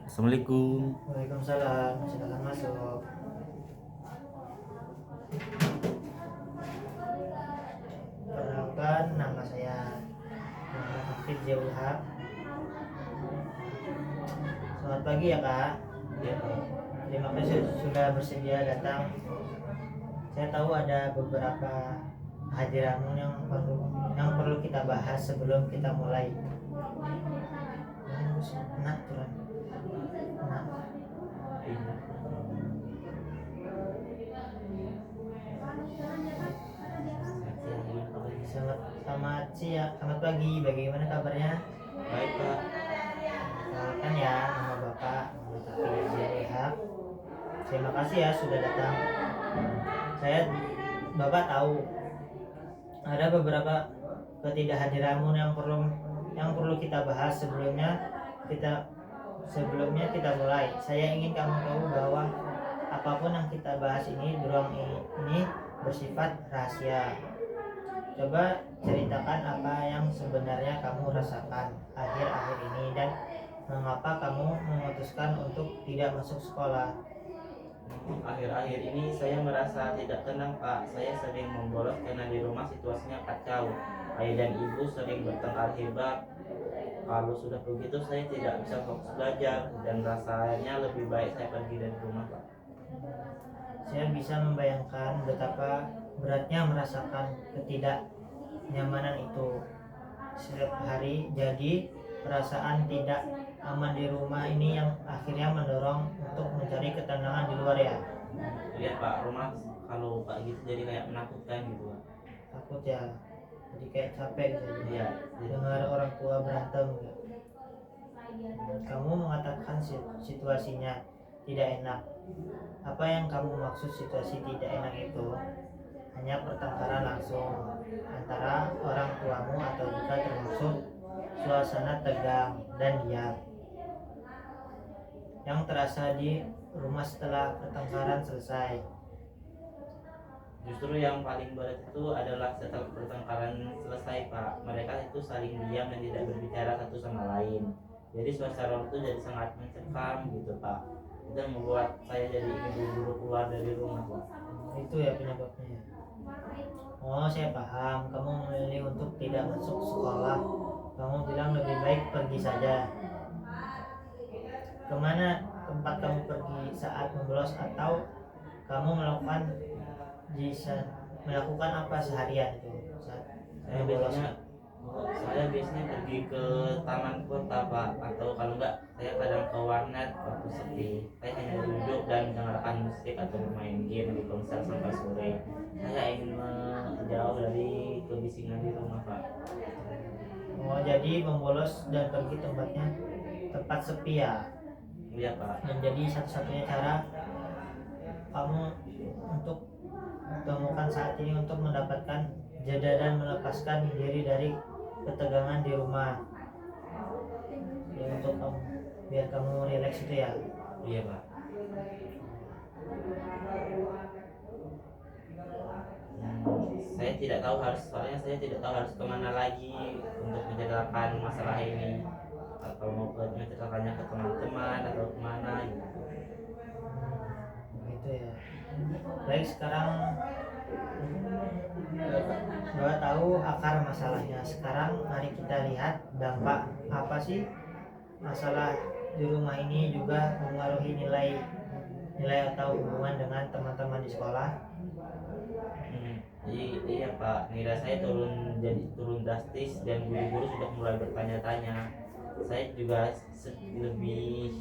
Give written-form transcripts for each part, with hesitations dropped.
Assalamualaikum. Waalaikumsalam, silakan masuk. Perkenalkan, nama saya Muhammad Hafid Ziyahab. Selamat pagi ya kak. Ya, Pak. Terima kasih sudah bersedia datang. Saya tahu ada beberapa hadiranmu yang perlu kita bahas sebelum kita mulai. Nah, turun. Nah. Selamat pagi. Bagaimana kabarnya? Baik, Pak. Perkenalkan ya, nama Bapak Muhammad Hafid Ziyahab. Terima kasih ya sudah datang. Bapak tahu ada beberapa ketidakhadiranmu yang perlu kita bahas sebelumnya kita mulai. Saya ingin kamu tahu bahwa apapun yang kita bahas ini di ruang ini bersifat rahasia. Coba ceritakan apa yang sebenarnya kamu rasakan akhir-akhir ini dan mengapa kamu memutuskan untuk tidak masuk sekolah. Akhir-akhir ini saya merasa tidak tenang, Pak. Saya sering membolos karena di rumah situasinya kacau. Ayah dan ibu sering bertengkar hebat. Kalau sudah begitu saya tidak bisa fokus belajar dan rasanya lebih baik saya pergi dari rumah, Pak. Saya bisa membayangkan betapa beratnya merasakan ketidaknyamanan itu setiap hari. Jadi perasaan tidak aman di rumah ini yang akhirnya mendorong untuk mencari ketenangan di luar ya. Lihat, Pak, rumah kalau Pak gitu jadi kayak menakutkan gitu, Pak. Takut ya, jadi kayak capek gitu Iya, dengar orang tua berantem gitu. Kamu mengatakan situasinya tidak enak. Apa yang kamu maksud situasi tidak enak itu? Hanya pertengkaran langsung antara orang tuamu atau juga termasuk suasana tegang dan diam yang terasa di rumah setelah pertengkaran selesai? Justru yang paling berat itu adalah setelah pertengkaran selesai, Pak. Mereka itu saling diam dan tidak berbicara satu sama lain. Jadi suasana itu jadi sangat mencekam gitu, Pak. Itu yang membuat saya jadi ingin buru-buru keluar dari rumah, Pak. Itu ya penyebabnya. Oh, saya paham. Kamu memilih untuk tidak masuk sekolah. Kamu bilang lebih baik pergi saja. Kemana tempat kamu pergi saat membolos, atau kamu melakukan apa seharian itu saat membolos? Saya biasanya pergi ke taman kota, Pak, atau kalau enggak saya kadang ke warnet waktu sepi. Saya hanya duduk dan mendengarkan musik atau bermain game di ponsel sampai sore. Saya ingin menjauh dari kebisingan di rumah, Pak. Oh, jadi membolos dan pergi tempat sepi ya. Iya, Pak. Menjadi satu-satunya cara kamu untuk menemukan saat ini untuk mendapatkan jeda dan melepaskan diri dari ketegangan di rumah. Ya, untuk biar kamu rileks itu ya. Iya, Pak. Saya tidak tahu harus kemana lagi untuk menceritakan masalah ini, atau mau menceritakannya ke teman-teman atau kemana gitu. Begitu ya. Baik, sekarang Bapak tahu akar masalahnya. Sekarang mari kita lihat dampak apa sih masalah di rumah ini juga mengaruhi nilai atau hubungan dengan teman-teman di sekolah. Iya, Pak, nilai saya turun drastis dan guru-guru sudah mulai bertanya-tanya. Saya juga lebih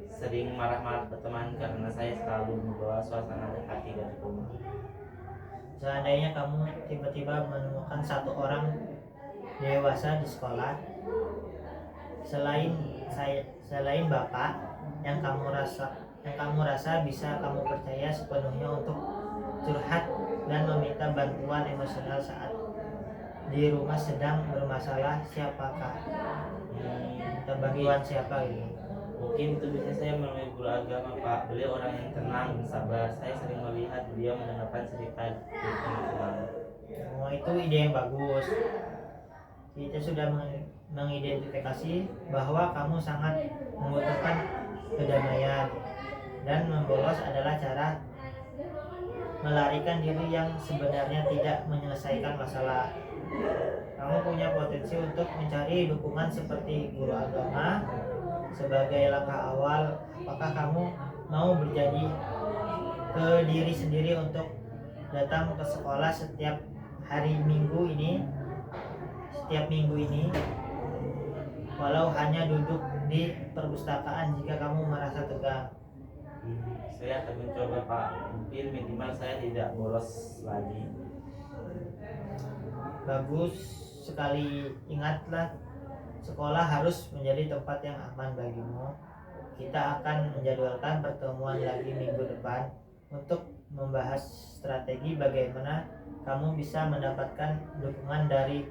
sering marah-marah ke teman karena saya selalu membawa suasana hati dari rumah. Seandainya kamu tiba-tiba menemukan satu orang dewasa di sekolah selain Bapak yang kamu rasa bisa kamu percaya sepenuhnya untuk curhat dan meminta bantuan emosional saat di rumah sedang bermasalah, siapakah? Minta bantuan siapa gitu? Mungkin itu biasanya saya menemui guru agama, Pak. Beliau orang yang tenang dan sabar. Saya sering melihat beliau mendengarkan cerita dari teman-teman. Oh, itu ide yang bagus. kita sudah mengidentifikasi bahwa kamu sangat membutuhkan kedamaian dan membolos adalah cara melarikan diri yang sebenarnya tidak menyelesaikan masalah. Kamu punya potensi untuk mencari dukungan seperti guru agama sebagai langkah awal. Apakah kamu mau berjanji ke diri sendiri untuk datang ke sekolah setiap minggu ini, walau hanya duduk di perpustakaan jika kamu merasa tegang? Saya akan mencoba Pak, mungkin minimal saya tidak bolos lagi. Bagus sekali, ingatlah sekolah harus menjadi tempat yang aman bagimu. Kita akan menjadwalkan pertemuan lagi minggu depan untuk membahas strategi bagaimana kamu bisa mendapatkan dukungan dari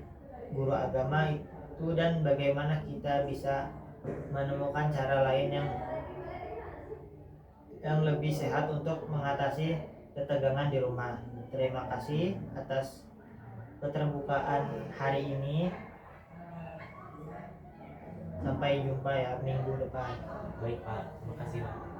guru agama itu dan bagaimana kita bisa menemukan cara lain yang lebih sehat untuk mengatasi ketegangan di rumah. Terima kasih atas keterbukaan hari ini. Sampai jumpa ya minggu depan. Baik Pak, terima kasih Pak.